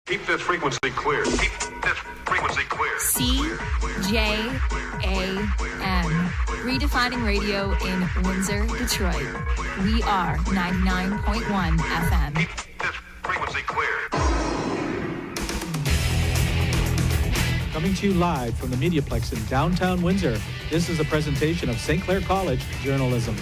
Keep this frequency clear. Keep this frequency clear. CJAM. Redefining radio in Windsor, Detroit. We are 99.1 FM. Keep this frequency clear. Coming to you live from the MediaPlex in downtown Windsor, this is a presentation of St. Clair College Journalism.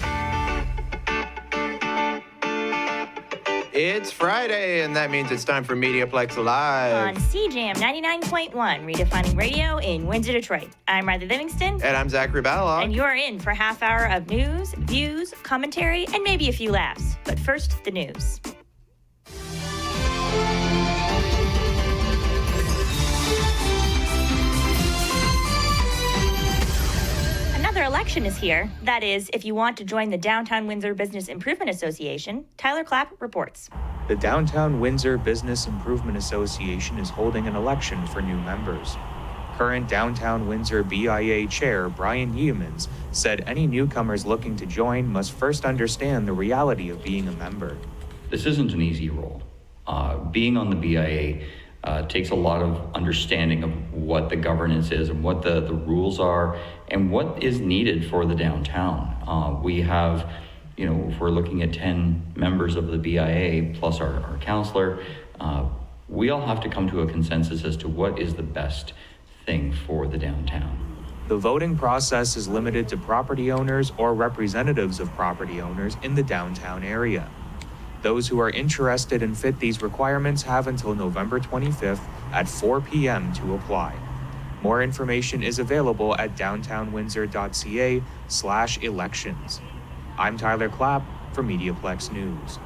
It's Friday, and that means it's time for MediaPlex Live. On CJAM 99.1, redefining radio in Windsor, Detroit. I'm Riley Livingston. And I'm Zachary Balog. And you're in for a half hour of news, views, commentary, and maybe a few laughs. But first, the news. Another election is here. That is, if you want to join the Downtown Windsor Business Improvement Association. Tyler Clapp reports. The Downtown Windsor Business Improvement Association is holding an election for new members. Current Downtown Windsor BIA Chair Brian Yeomans said any newcomers looking to join must first understand the reality of being a member. This isn't an easy role. Being on the BIA takes a lot of understanding of what the governance is and what the rules are and what is needed for the downtown. We have, if we're looking at 10 members of the BIA plus our counselor, we all have to come to a consensus as to what is the best thing for the downtown. The voting process is limited to property owners or representatives of property owners in the downtown area. Those who are interested and fit these requirements have until November 25th at 4 p.m. to apply. More information is available at downtownwindsor.ca/elections. I'm Tyler Clapp for MediaPlex News.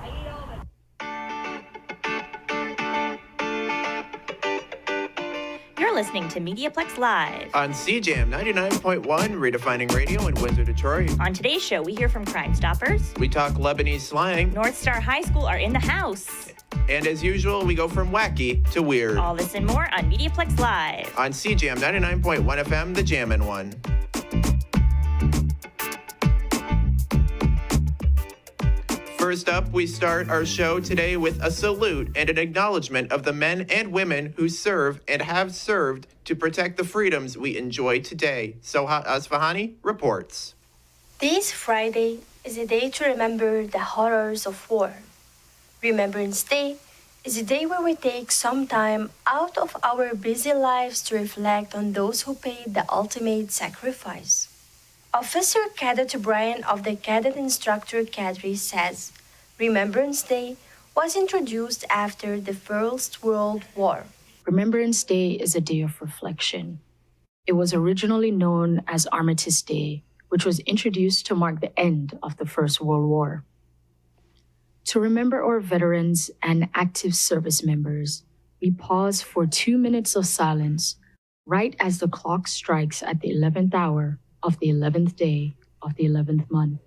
You're listening to MediaPlex Live. On CJAM 99.1, redefining radio in Windsor, Detroit. On today's show, we hear from Crime Stoppers. We talk Lebanese slang. North Star High School are in the house. And as usual, we go from wacky to weird. All this and more on MediaPlex Live. On CJAM 99.1 FM, the Jammin' One. First up, we start our show today with a salute and an acknowledgement of the men and women who serve and have served to protect the freedoms we enjoy today. Soha Asfahani reports. This Friday is a day to remember the horrors of war. Remembrance Day is a day where we take some time out of our busy lives to reflect on those who paid the ultimate sacrifice. Officer Cadet O'Brien of the Cadet Instructor Cadre says Remembrance Day was introduced after the First World War. Remembrance Day is a day of reflection. It was originally known as Armistice Day, which was introduced to mark the end of the First World War. To remember our veterans and active service members, we pause for 2 minutes of silence right as the clock strikes at the 11th hour of the 11th day of the 11th month.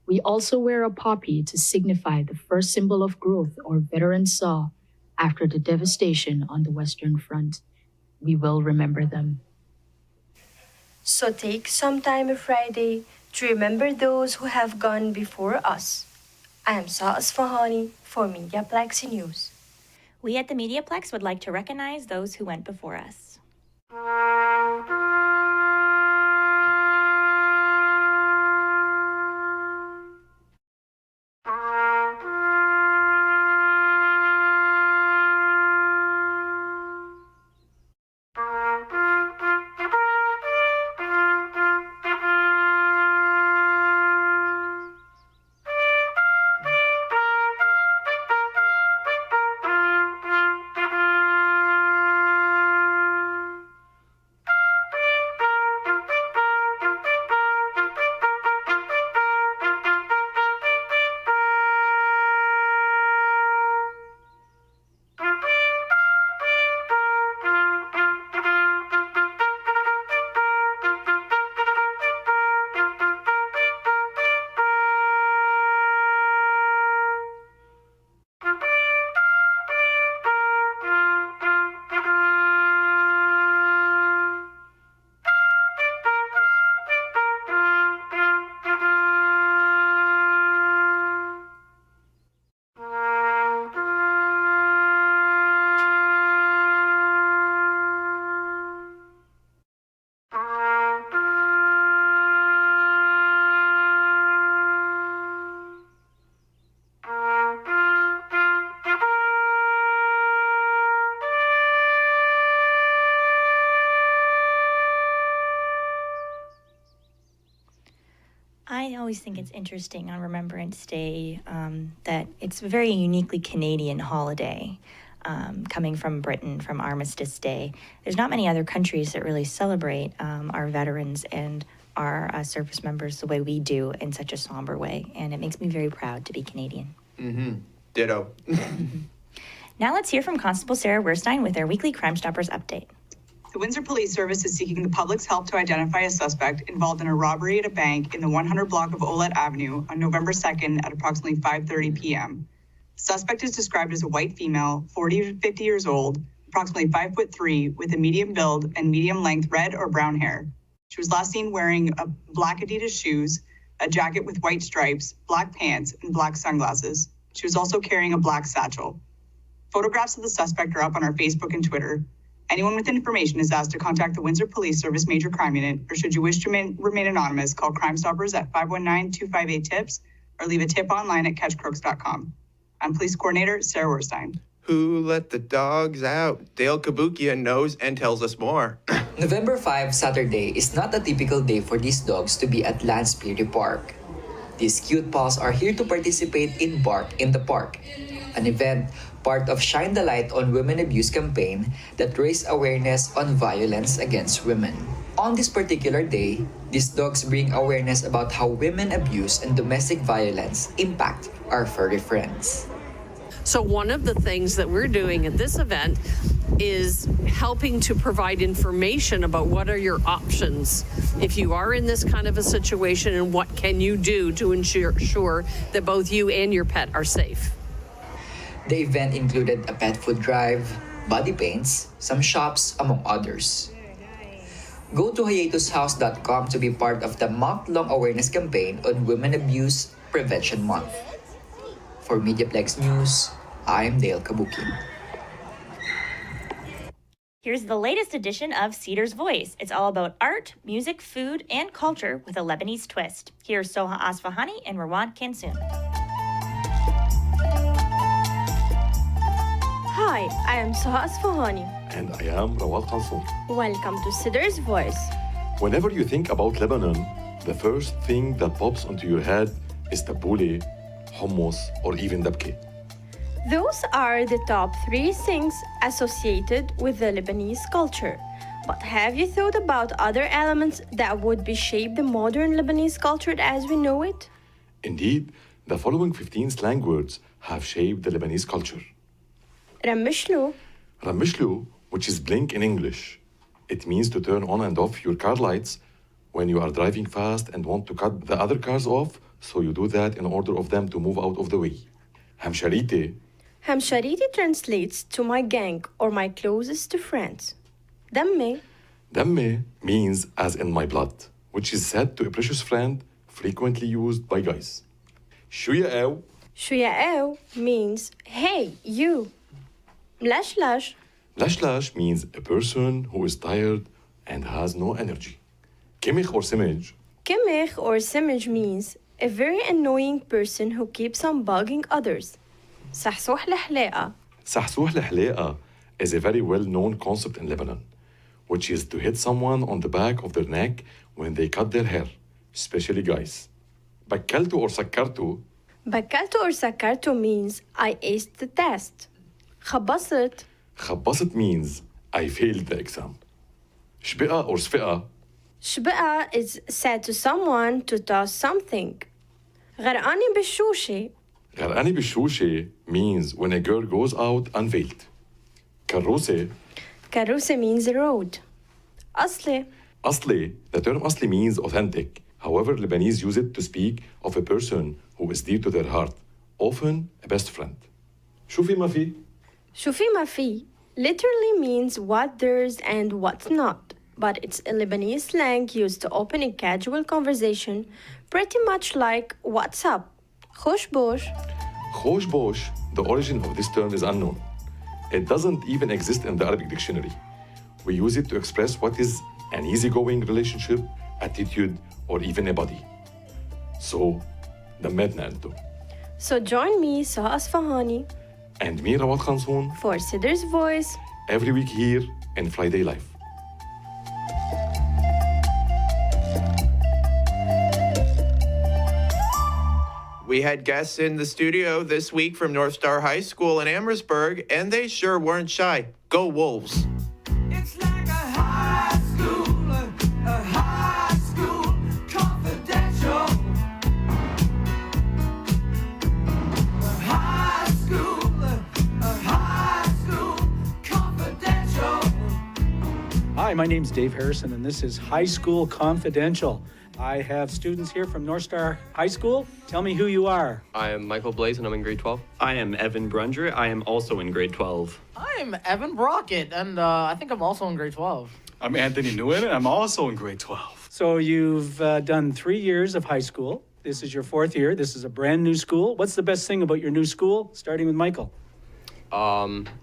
We also wear a poppy to signify the first symbol of growth our veterans saw after the devastation on the Western Front. We will remember them. So take some time Friday to remember those who have gone before us. I am Sa Asfahani for MediaPlex News. We at the MediaPlex would like to recognize those who went before us. always think it's interesting on Remembrance Day that it's a very uniquely Canadian holiday. Coming from Britain, from Armistice Day. There's not many other countries that really celebrate our veterans and our service members the way we do in such a somber way, and it makes me very proud to be Canadian. Ditto. Now let's hear from Constable Sarah Werstein with our weekly Crime Stoppers update. The Windsor Police Service is seeking the public's help to identify a suspect involved in a robbery at a bank in the 100 block of Olette Avenue on November 2nd at approximately 5:30 p.m. The suspect is described as a white female, 40 to 50 years old, approximately 5'3", with a medium build and medium length red or brown hair. She was last seen wearing a black Adidas shoes, a jacket with white stripes, black pants, and black sunglasses. She was also carrying a black satchel. Photographs of the suspect are up on our Facebook and Twitter. Anyone with information is asked to contact the Windsor Police Service Major Crime Unit, or should you wish to remain anonymous, call Crime Stoppers at 519-258-TIPS or leave a tip online at catchcrooks.com. I'm Police Coordinator Sarah Werstein. Who let the dogs out? Dale Kabukian knows and tells us more. November 5, Saturday, is not a typical day for these dogs to be at Lansbury Park. These cute paws are here to participate in Bark in the Park, an event part of Shine the Light on Women Abuse campaign that raised awareness on violence against women. On this particular day, these dogs bring awareness about how women abuse and domestic violence impact our furry friends. So one of the things that we're doing at this event is helping to provide information about what are your options if you are in this kind of a situation and what can you do to ensure that both you and your pet are safe. The event included a pet food drive, body paints, some shops, among others. Go to hiatushouse.com to be part of the month-long awareness campaign on Women Abuse Prevention Month. For MediaPlex News, I'm Dale Kabukin. Here's the latest edition of Cedar's Voice. It's all about art, music, food, and culture with a Lebanese twist. Here's Soha Asfahani and Rawan Kansoon. Hi, I am Soha Asfahani. And I am Rawal Kansoon. Welcome to Cedar's Voice. Whenever you think about Lebanon, the first thing that pops onto your head is tabbouleh, hummus, or even dabkeh. Those are the top 3 things associated with the Lebanese culture. But have you thought about other elements that would be shape the modern Lebanese culture as we know it? Indeed, the following 15 slang words have shaped the Lebanese culture. Ramishlu. Ramishlu, which is blink in English. It means to turn on and off your car lights when you are driving fast and want to cut the other cars off, so you do that in order of them to move out of the way. Hamsharite. Hamshariti translates to my gang or my closest friends. Damme. Damme means as in my blood, which is said to a precious friend, frequently used by guys. Shuya'aw. Shuya'aw means hey, you. Mlashlash. Lashlash means a person who is tired and has no energy. Kimich or simij. Kimich or simij means a very annoying person who keeps on bugging others. Sahsuh lahlaqa. Sahsuh lahlaqa is a very well-known concept in Lebanon, which is to hit someone on the back of their neck when they cut their hair, especially guys. Bakkaltu or sakkartu. Bakkaltu or sakkartu means I aced the test. Khabasit. Khabasit means I failed the exam. Shbi'a or sfi'a. Shbi'a is said to someone to toss something. Ghar'ani bishushi. Ghar'ani bishushi means when a girl goes out unveiled. Karuse. Karuse means road. Asli. Asli, the term asli means authentic. However, Lebanese use it to speak of a person who is dear to their heart, often a best friend. Shufi mafi. Shufi mafi literally means what there's and what's not, but it's a Lebanese slang used to open a casual conversation, pretty much like what's up. Khosh bosh. Khosh bosh, the origin of this term is unknown. It doesn't even exist in the Arabic dictionary. We use it to express what is an easygoing relationship, attitude, or even a body. So, دمتنا انتو. So join me, Soha Asfahani, and me, Rawat Kansoon, for Cedar's Voice every week here in Friday Live. We had guests in the studio this week from North Star High School in Amherstburg, and they sure weren't shy. Go Wolves. It's like a high school confidential. A high school confidential. Hi, my name's Dave Harrison, and this is High School Confidential. I have students here from North Star High School. Tell me who you are. I am Michael Blaze, and I'm in grade 12. I am Evan Brunger. I am also in grade 12. I'm Evan Brockett, and I think I'm also in grade 12. I'm Anthony Nguyen, and I'm also in grade 12. So you've done 3 years of high school. This is your 4th year. This is a brand new school. What's the best thing about your new school? Starting with Michael.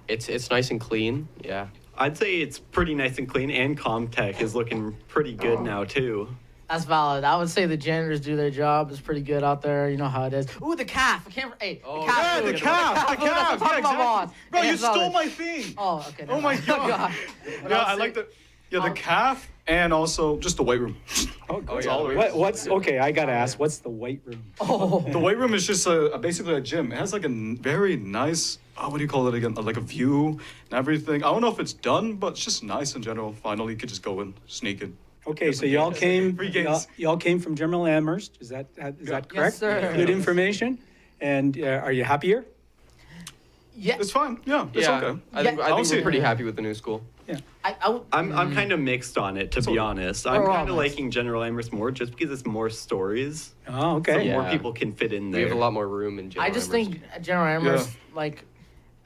It's nice and clean. Yeah. I'd say it's pretty nice and clean, and ComTech is looking pretty good now, too. That's valid. I would say the janitors do their job. It's pretty good out there. You know how it is. Ooh, the calf. I can't. Hey, Oh, the calf. yeah, the calf. The calf. Yeah, exactly. Bro, Hey, you it's valid. stole my thing. Oh, okay. Oh my God. Yeah, I like the calf and also just the weight room. That's all it is. What's okay? I gotta ask. What's the weight room? The weight room is just basically a gym. It has like a very nice, what do you call it again? Like a view and everything. I don't know if it's done, but it's just nice in general. Finally, you could just go in, sneak in. Okay, so y'all came from General Amherst. Is that correct? Yes, sir. Good information. And are you happier? Yeah, it's fine. Yeah, it's okay. I think we're pretty happy with the new school. Yeah. I'm kind of mixed on it, to be honest. I'm We're all kind of mixed. liking General Amherst more just because it's more stories. Oh, okay. So more people can fit in We there. have a lot more room in General I just Amherst. think General Amherst,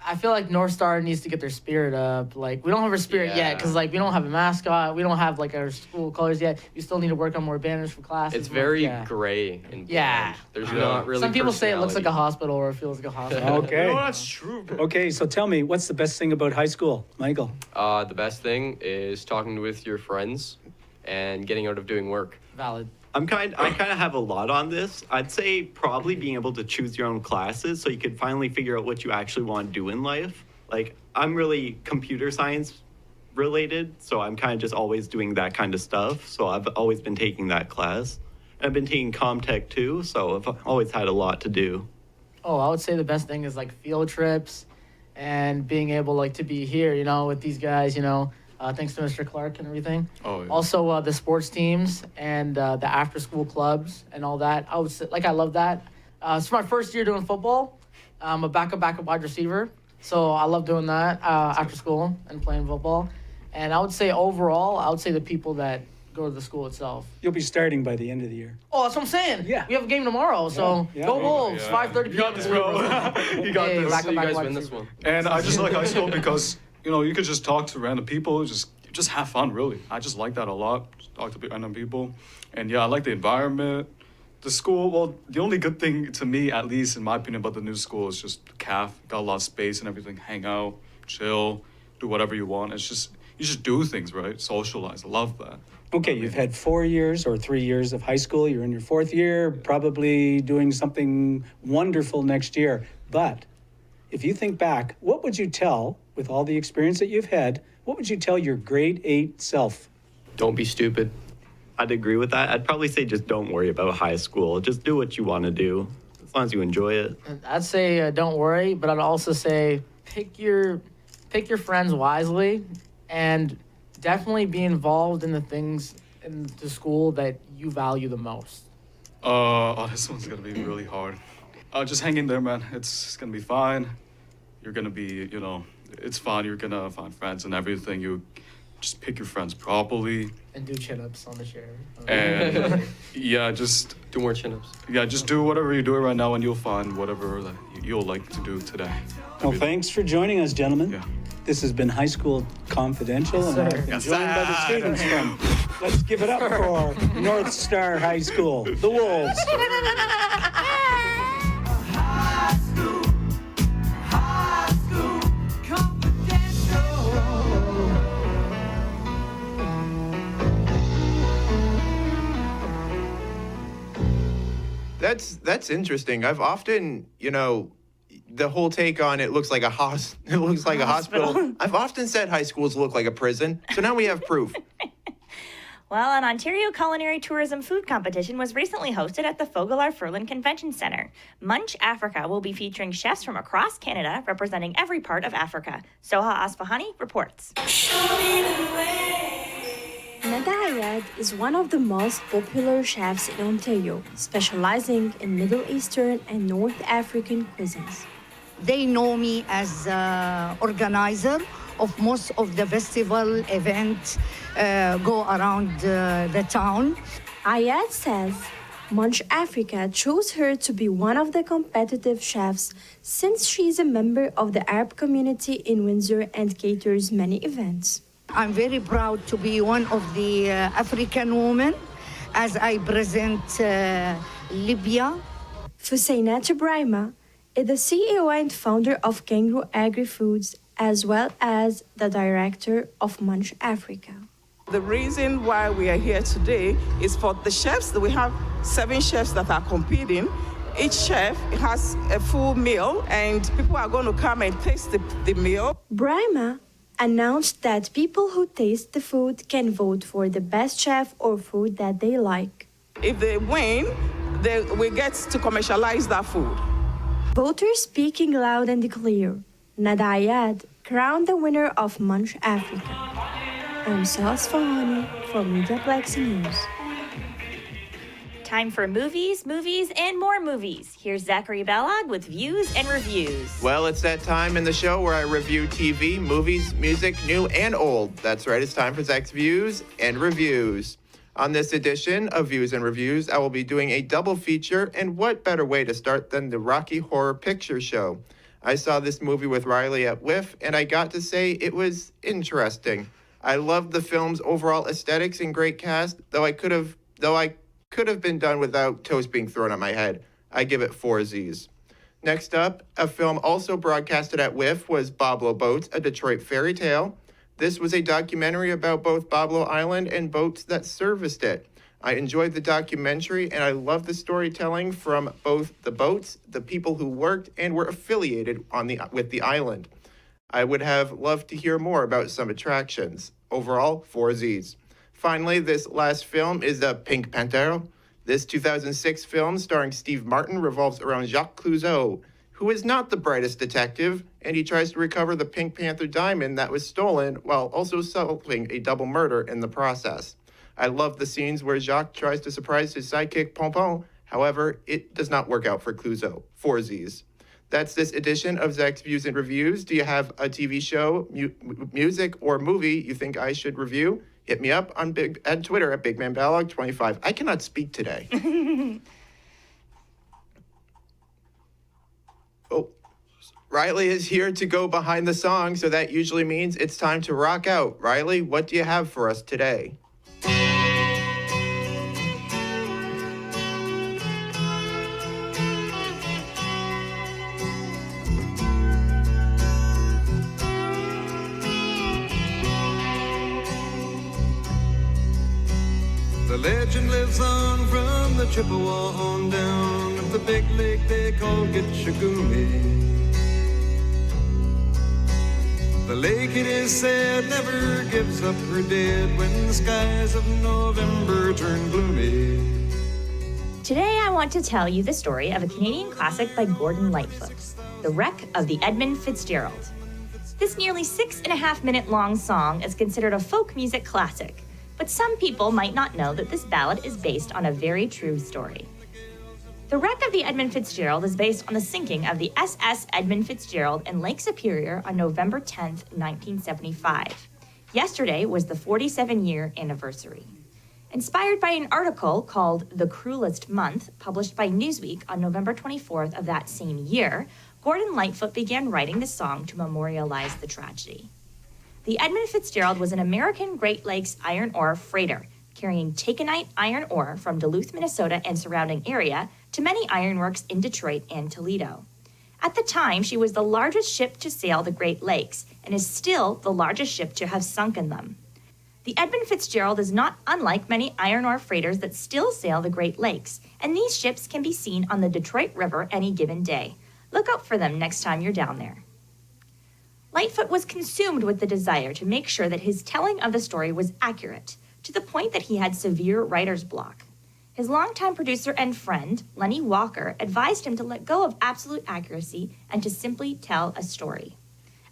I feel like North Star needs to get their spirit up. Like, we don't have our spirit yet because, we don't have a mascot. We don't have, our school colors yet. We still need to work on more banners for classes. It's very gray and bland. Yeah. There's not really Some people say it looks like a personality. hospital or it feels like a hospital. Okay. No, that's true. Okay, so tell me, what's the best thing about high school, Michael? The best thing is talking with your friends and getting out of doing work. Valid. I kind of have a lot on this. I'd say probably being able to choose your own classes so you could finally figure out what you actually want to do in life. Like, I'm really computer science related, so I'm kind of just always doing that kind of stuff. So I've always been taking that class. I've been taking ComTech too, so I've always had a lot to do. Oh, I would say the best thing is field trips and being able to be here, with these guys, thanks to Mr. Clark and everything. Oh, yeah. Also, the sports teams and the after-school clubs and all that. I would say, I love that. It's my first year doing football. I'm a backup wide receiver, so I love doing that after school and playing football. And I would say overall, the people that go to the school itself. You'll be starting by the end of the year. Oh, that's what I'm saying. Yeah. We have a game tomorrow, so Yeah. go Wolves. Yeah. 5:30 p.m. You got this, bro. You got this. backup You guys wide win this receiver. one. And I just like high school because, you could just talk to random people, just have fun, really. I just like that a lot, just talk to random people. And yeah, I like the environment. The school, well, the only good thing to me, at least in my opinion, about the new school is just the CAF. Got a lot of space and everything. Hang out, chill, do whatever you want. It's just, you just do things, right? Socialize. I love that. Okay, you've had 4 years or 3 years of high school. You're in your 4th year, probably doing something wonderful next year. But if you think back, what would you tell, with all the experience that you've had, what would you tell your grade 8 self? Don't be stupid. I'd agree with that. I'd probably say just don't worry about high school. Just do what you want to do, as long as you enjoy it. I'd say don't worry, but I'd also say pick your friends wisely and definitely be involved in the things in the school that you value the most. This one's gonna be really hard. Just hang in there, man. It's gonna be fine. You're gonna be, it's fine. You're gonna find friends and everything. You just pick your friends properly. And do chin-ups on the chair. And yeah, just do more chin-ups. Yeah, just do whatever you're doing right now, and you'll find whatever that you'll like to do today. Well, thanks for joining us, gentlemen. Yeah. This has been High School Confidential, and I've been Yes, joined by the students from. Let's give it up for North Star High School, the Wolves. That's interesting. I've often, the whole take on it looks like a hospital. I've often said high schools look like a prison, so now we have proof. Well, an Ontario Culinary Tourism Food Competition was recently hosted at the Fogelar-Furlan Convention Centre. Munch Africa will be featuring chefs from across Canada representing every part of Africa. Soha Asfahani reports. Nada Ayad is one of the most popular chefs in Ontario, specializing in Middle Eastern and North African cuisines. They know me as organizer of most of the festival events go around the town. Ayad says Munch Africa chose her to be one of the competitive chefs since she is a member of the Arab community in Windsor and caters many events. I'm very proud to be one of the African women as I present Libya. Fusainat Ibrahima is the CEO and founder of Kangaroo Agri-Foods, as well as the director of Munch Africa. The reason why we are here today is for the chefs. We have 7 chefs that are competing. Each chef has a full meal, and people are going to come and taste the meal. Brahma announced that people who taste the food can vote for the best chef or food that they like. If they win, we get to commercialize that food. Voters speaking loud and clear. Nada Ayad crowned the winner of Munch Africa. I'm Sas Fahani for MediaPlex News. Time for movies, and more movies. Here's Zachary Bellag with views and reviews. Well, it's that time in the show where I review TV, movies, music, new and old. That's right, it's time for Zach's Views and Reviews. On this edition of Views and Reviews, I will be doing a double feature, and what better way to start than the Rocky Horror Picture Show. I saw this movie with Riley at WIF, and I got to say it was interesting. I loved the film's overall aesthetics and great cast, though I could have been done without toast being thrown at my head. I give it 4 Z's. Next up, a film also broadcasted at WIF was Boblo Boats, a Detroit fairy tale. This was a documentary about both Boblo Island and boats that serviced it. I enjoyed the documentary, and I loved the storytelling from both the boats, the people who worked and were affiliated with the island. I would have loved to hear more about some attractions. Overall, 4 Z's. Finally, this last film is The Pink Panther. This 2006 film starring Steve Martin revolves around Jacques Clouseau, who is not the brightest detective, and he tries to recover the Pink Panther diamond that was stolen while also solving a double murder in the process. I love the scenes where Jacques tries to surprise his sidekick Pompon. However, it does not work out for Clouseau. 4 Z's. That's this edition of Zach's Views and Reviews. Do you have a TV show, music, or movie you think I should review? Hit me up on Twitter at BigManBallog25. I cannot speak today. Oh, Riley is here to go behind the song, so that usually means it's time to rock out. Riley, what do you have for us today? The legend lives on from the Chippewa on down of the big lake they call Gitchagumi. The lake, it is said, never gives up her dead when the skies of November turn gloomy. Today I want to tell you the story of a Canadian classic by Gordon Lightfoot, The Wreck of the Edmund Fitzgerald. This nearly 6.5-minute long song is considered a folk music classic, but some people might not know that this ballad is based on a very true story. The Wreck of the Edmund Fitzgerald is based on the sinking of the SS Edmund Fitzgerald in Lake Superior on November 10, 1975. Yesterday was the 47-year anniversary. Inspired by an article called The Cruelest Month, published by Newsweek on November 24th of that same year, Gordon Lightfoot began writing the song to memorialize the tragedy. The Edmund Fitzgerald was an American Great Lakes iron ore freighter, carrying taconite iron ore from Duluth, Minnesota and surrounding area to many ironworks in Detroit and Toledo. At the time, she was the largest ship to sail the Great Lakes and is still the largest ship to have sunk in them. The Edmund Fitzgerald is not unlike many iron ore freighters that still sail the Great Lakes, and these ships can be seen on the Detroit River any given day. Look out for them next time you're down there. Lightfoot was consumed with the desire to make sure that his telling of the story was accurate, to the point that he had severe writer's block. His longtime producer and friend, Lenny Walker, advised him to let go of absolute accuracy and to simply tell a story.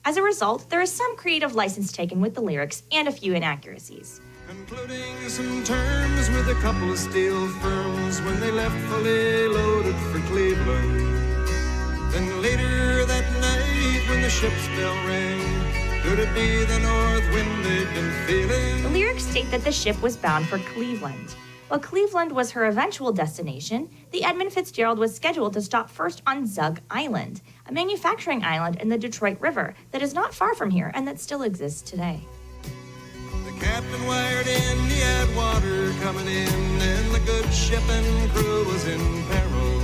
As a result, there is some creative license taken with the lyrics and a few inaccuracies. Concluding some terms with a couple of steel firms when they left fully loaded for Cleveland. Then later that night when the ship's bell rang, could it be the north wind they'd been feeling? The lyrics state that the ship was bound for Cleveland. While Cleveland was her eventual destination, the Edmund Fitzgerald was scheduled to stop first on Zug Island, a manufacturing island in the Detroit River that is not far from here and that still exists today. The captain wired in, he had water coming in, and the good ship and crew was in peril.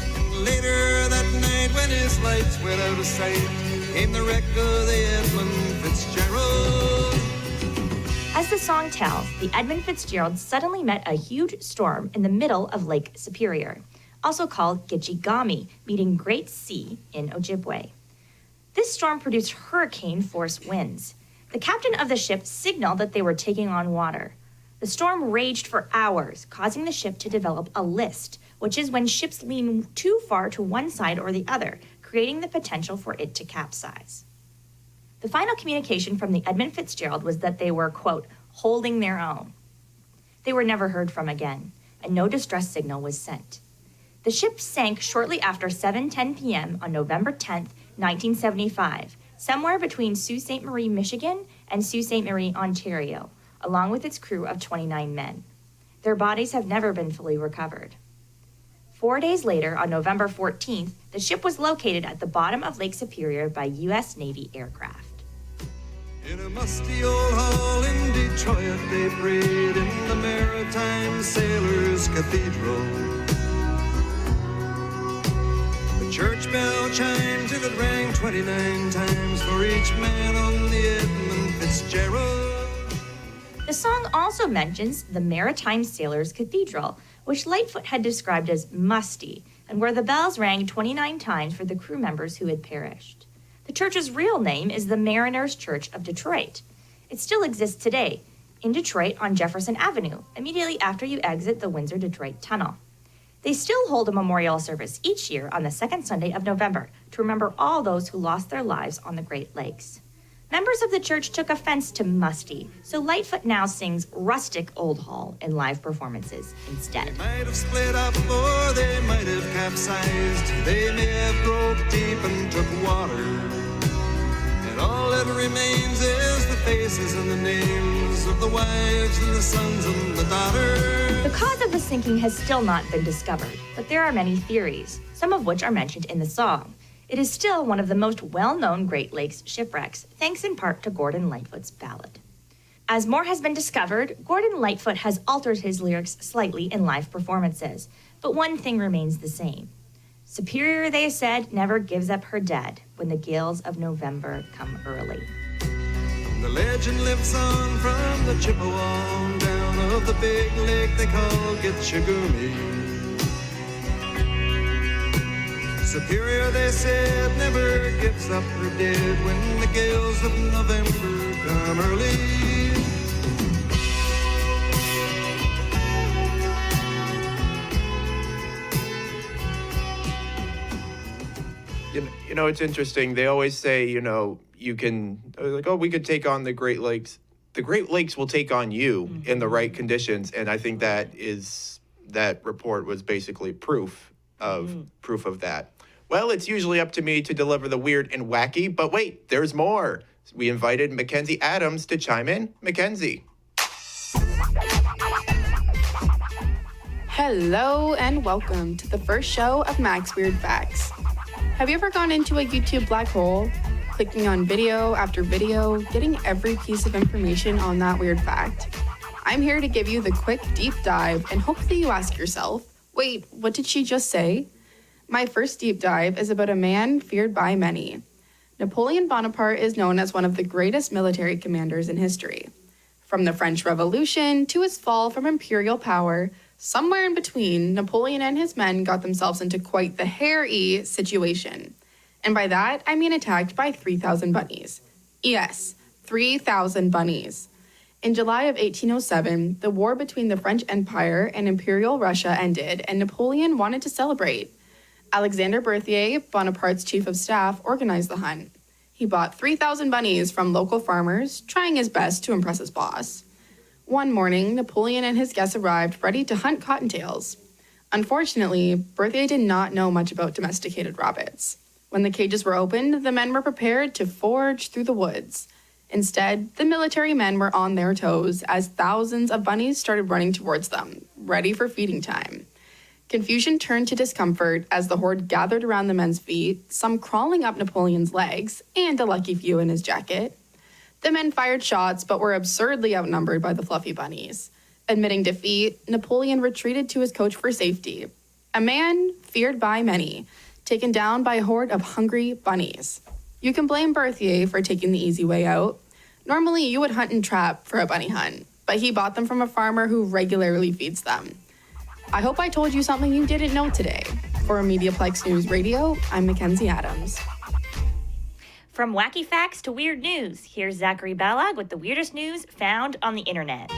And later that night when his lights went out of sight, came the wreck of the Edmund Fitzgerald. As the song tells, the Edmund Fitzgerald suddenly met a huge storm in the middle of Lake Superior, also called Gitchigami, meaning Great Sea in Ojibwe. This storm produced hurricane-force winds. The captain of the ship signaled that they were taking on water. The storm raged for hours, causing the ship to develop a list, which is when ships lean too far to one side or the other, creating the potential for it to capsize. The final communication from the Edmund Fitzgerald was that they were, quote, holding their own. They were never heard from again, and no distress signal was sent. The ship sank shortly after 7:10 p.m. on November 10, 1975, somewhere between Sault Ste. Marie, Michigan, and Sault Ste. Marie, Ontario, along with its crew of 29 men. Their bodies have never been fully recovered. 4 days later, on November 14th, the ship was located at the bottom of Lake Superior by U.S. Navy aircraft. In a musty old hall in Detroit, they prayed in the Maritime Sailors' Cathedral. The church bell chimed till it rang 29 times for each man on the Edmund Fitzgerald. The song also mentions the Maritime Sailors' Cathedral, which Lightfoot had described as musty, and where the bells rang 29 times for the crew members who had perished. The church's real name is the Mariners Church of Detroit. It still exists today, in Detroit on Jefferson Avenue, immediately after you exit the Windsor-Detroit Tunnel. They still hold a memorial service each year on the second Sunday of November to remember all those who lost their lives on the Great Lakes. Members of the church took offense to musty, so Lightfoot now sings rustic Old Hall in live performances instead. They might have split up or they might have capsized. They may have broke deep and took water. And all that remains is the faces and the names of the wives and the sons and the daughters. The cause of the sinking has still not been discovered, but there are many theories, some of which are mentioned in the song. It is still one of the most well-known Great Lakes shipwrecks, thanks in part to Gordon Lightfoot's ballad. As more has been discovered, Gordon Lightfoot has altered his lyrics slightly in live performances, but one thing remains the same. Superior, they said, never gives up her dead when the gales of November come early. The legend lives on from the Chippewa down of the big lake they call Gitchigumi. Superior, they said, never gives up her dead when the gales of November come early. You know, it's interesting. They always say, you can, like, oh, we could take on the Great Lakes. The Great Lakes will take on you in the right conditions. And I think that report was basically proof of that. Well, it's usually up to me to deliver the weird and wacky, but wait, there's more. We invited Mackenzie Adams to chime in. Mackenzie. Hello and welcome to the first show of Mac's Weird Facts. Have you ever gone into a YouTube black hole, clicking on video after video, getting every piece of information on that weird fact? I'm here to give you the quick deep dive, and hopefully you ask yourself, wait, what did she just say? My first deep dive is about a man feared by many. Napoleon Bonaparte is known as one of the greatest military commanders in history. From the French Revolution to his fall from imperial power, somewhere in between, Napoleon and his men got themselves into quite the hairy situation. And by that, I mean attacked by 3,000 bunnies. Yes, 3,000 bunnies. In July of 1807, the war between the French Empire and Imperial Russia ended, and Napoleon wanted to celebrate. Alexander Berthier, Bonaparte's chief of staff, organized the hunt. He bought 3,000 bunnies from local farmers, trying his best to impress his boss. One morning, Napoleon and his guests arrived ready to hunt cottontails. Unfortunately, Berthier did not know much about domesticated rabbits. When the cages were opened, the men were prepared to forge through the woods. Instead, the military men were on their toes as thousands of bunnies started running towards them, ready for feeding time. Confusion turned to discomfort as the horde gathered around the men's feet, some crawling up Napoleon's legs, and a lucky few in his jacket. The men fired shots, but were absurdly outnumbered by the fluffy bunnies. Admitting defeat, Napoleon retreated to his coach for safety. A man feared by many, taken down by a horde of hungry bunnies. You can blame Berthier for taking the easy way out. Normally, you would hunt and trap for a bunny hunt, but he bought them from a farmer who regularly feeds them. I hope I told you something you didn't know today. For MediaPlex News Radio, I'm Mackenzie Adams. From wacky facts to weird news, here's Zachary Ballag with the weirdest news found on the internet.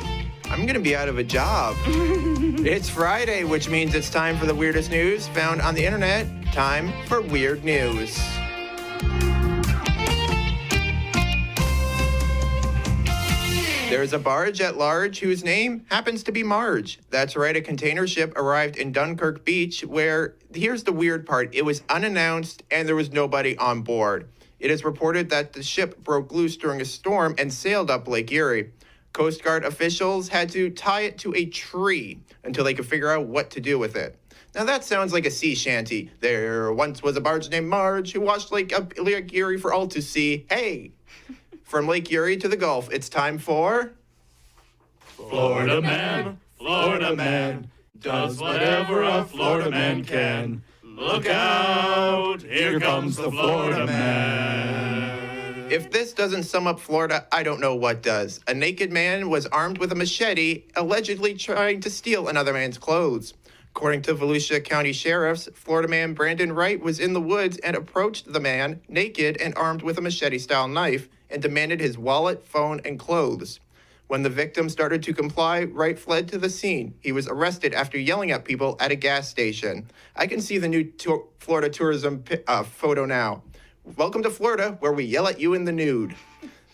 I'm gonna be out of a job. It's Friday, which means it's time for the weirdest news found on the internet. Time for weird news. There's a barge at large whose name happens to be Marge. That's right, a container ship arrived in Dunkirk Beach where, here's the weird part, it was unannounced and there was nobody on board. It is reported that the ship broke loose during a storm and sailed up Lake Erie. Coast Guard officials had to tie it to a tree until they could figure out what to do with it. Now that sounds like a sea shanty. There once was a barge named Marge who watched Lake Erie for all to see. Hey! From Lake Erie to the Gulf, it's time for... Florida man, does whatever a Florida man can. Look out, here comes the Florida man. If this doesn't sum up Florida, I don't know what does. A naked man was armed with a machete, allegedly trying to steal another man's clothes. According to Volusia County Sheriff's, Florida man Brandon Wright was in the woods and approached the man, naked and armed with a machete-style knife, and demanded his wallet, phone, and clothes. When the victim started to comply, Wright fled to the scene. He was arrested after yelling at people at a gas station. I can see the new Florida tourism photo now. Welcome to Florida, where we yell at you in the nude.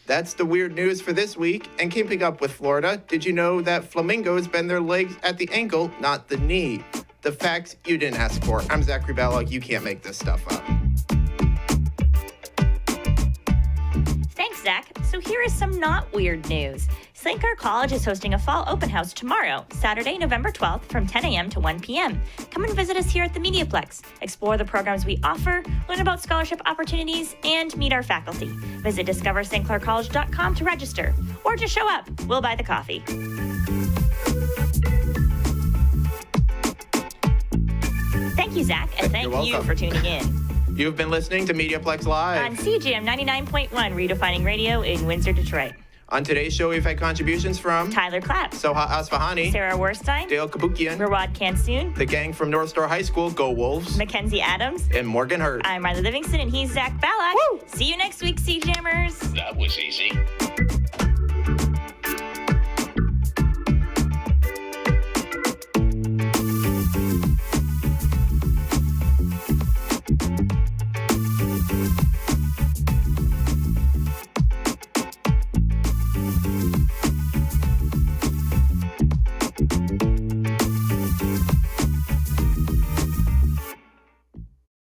That's the weird news for this week. And keeping up with Florida, did you know that flamingos bend their legs at the ankle, not the knee? The facts you didn't ask for. I'm Zachary Ballag. You can't make this stuff up. Thanks, Zach. So here is some not weird news. St. Clair College is hosting a fall open house tomorrow, Saturday, November 12th from 10 a.m. to 1 p.m. Come and visit us here at the MediaPlex. Explore the programs we offer, learn about scholarship opportunities, and meet our faculty. Visit discoverstclaircollege.com to register. Or just show up. We'll buy the coffee. Thank you, Zach, and thank you for tuning in. You've been listening to MediaPlex Live on CJAM 99.1, redefining radio in Windsor, Detroit. On today's show, we've had contributions from Tyler Clapp, Soha Asfahani, Sarah Werstein, Dale Kabukian, Rawad Kansoon, the gang from North Star High School, Go Wolves, Mackenzie Adams, and Morgan Hurt. I'm Riley Livingston, and he's Zach Ballag. Woo! See you next week, CJAMers. That was easy.